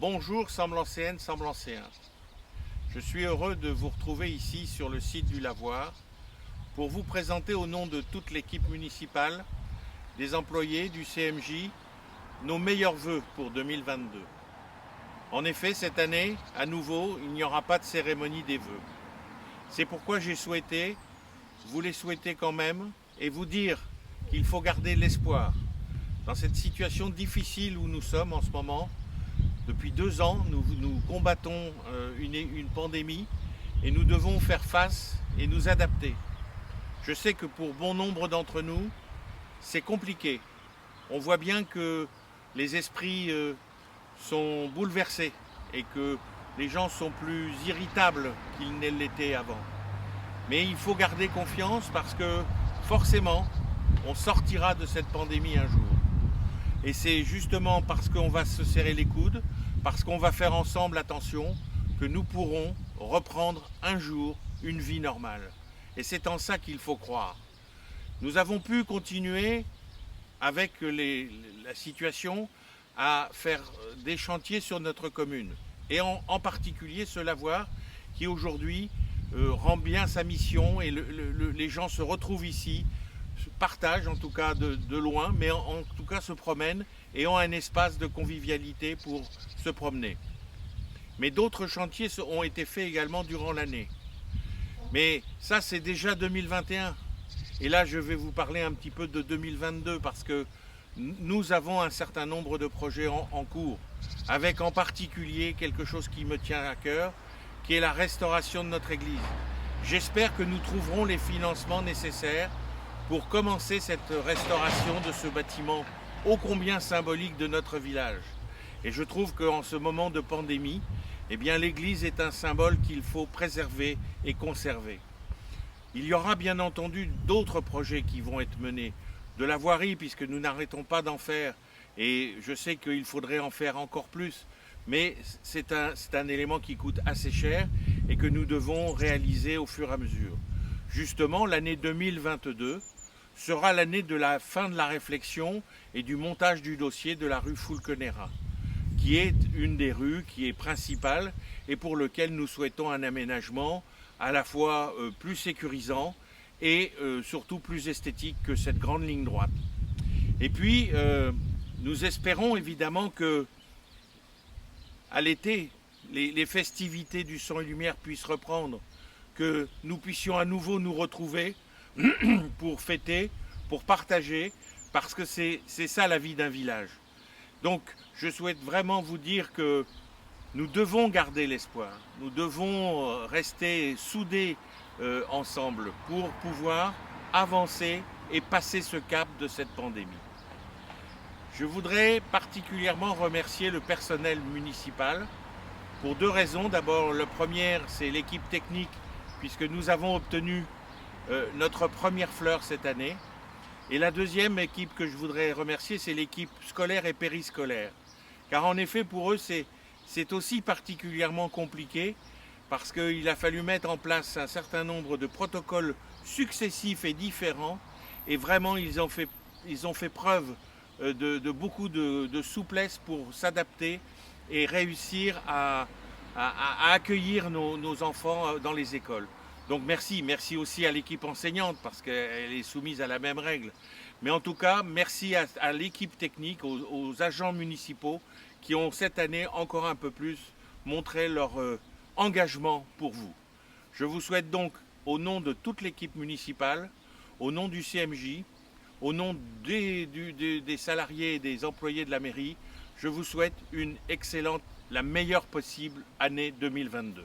Bonjour Semblancéennes, Semblancéens. Je suis heureux de vous retrouver ici sur le site du Lavoir pour vous présenter au nom de toute l'équipe municipale, des employés du CMJ, nos meilleurs vœux pour 2022. En effet, cette année, à nouveau, il n'y aura pas de cérémonie des vœux. C'est pourquoi j'ai souhaité vous les souhaiter quand même et vous dire qu'il faut garder l'espoir. Dans cette situation difficile où nous sommes en ce moment, depuis 2 ans, nous combattons une pandémie et nous devons faire face et nous adapter. Je sais que pour bon nombre d'entre nous, c'est compliqué. On voit bien que les esprits sont bouleversés et que les gens sont plus irritables qu'ils ne l'étaient avant. Mais il faut garder confiance parce que forcément, on sortira de cette pandémie un jour. Et c'est justement parce qu'on va se serrer les coudes, parce qu'on va faire ensemble attention, que nous pourrons reprendre un jour une vie normale. Et c'est en ça qu'il faut croire. Nous avons pu continuer avec la situation à faire des chantiers sur notre commune. Et en particulier ce lavoir qui aujourd'hui rend bien sa mission et les gens se retrouvent ici, partagent en tout cas de loin, mais en tout cas se promènent et ont un espace de convivialité pour se promener. Mais d'autres chantiers ont été faits également durant l'année. Mais ça c'est déjà 2021. Et là je vais vous parler un petit peu de 2022 parce que nous avons un certain nombre de projets en cours, avec en particulier quelque chose qui me tient à cœur, qui est la restauration de notre église. J'espère que nous trouverons les financements nécessaires pour commencer cette restauration de ce bâtiment ô combien symbolique de notre village. Et je trouve qu'en ce moment de pandémie, eh bien, l'église est un symbole qu'il faut préserver et conserver. Il y aura bien entendu d'autres projets qui vont être menés, de la voirie, puisque nous n'arrêtons pas d'en faire, et je sais qu'il faudrait en faire encore plus, mais c'est un élément qui coûte assez cher et que nous devons réaliser au fur et à mesure. Justement, l'année 2022 sera l'année de la fin de la réflexion et du montage du dossier de la rue Fulconera, qui est une des rues qui est principale et pour lequel nous souhaitons un aménagement à la fois plus sécurisant et surtout plus esthétique que cette grande ligne droite. Et puis, nous espérons évidemment que à l'été, les festivités du son et lumière puissent reprendre, que nous puissions à nouveau nous retrouver pour fêter, pour partager, parce que c'est ça la vie d'un village. Donc je souhaite vraiment vous dire que nous devons garder l'espoir, nous devons rester soudés ensemble pour pouvoir avancer et passer ce cap de cette pandémie. Je voudrais particulièrement remercier le personnel municipal pour 2 raisons. D'abord, la première, c'est l'équipe technique, puisque nous avons obtenu notre première fleur cette année. Et la deuxième équipe que je voudrais remercier, c'est l'équipe scolaire et périscolaire. Car en effet, pour eux, c'est aussi particulièrement compliqué parce qu'il a fallu mettre en place un certain nombre de protocoles successifs et différents. Et vraiment, ils ont fait preuve de beaucoup de souplesse pour s'adapter et réussir à accueillir nos enfants dans les écoles. Donc merci aussi à l'équipe enseignante parce qu'elle est soumise à la même règle. Mais en tout cas, merci à l'équipe technique, aux agents municipaux qui ont cette année encore un peu plus montré leur engagement pour vous. Je vous souhaite donc, au nom de toute l'équipe municipale, au nom du CMJ, au nom des salariés et des employés de la mairie, je vous souhaite une excellente, la meilleure possible année 2022.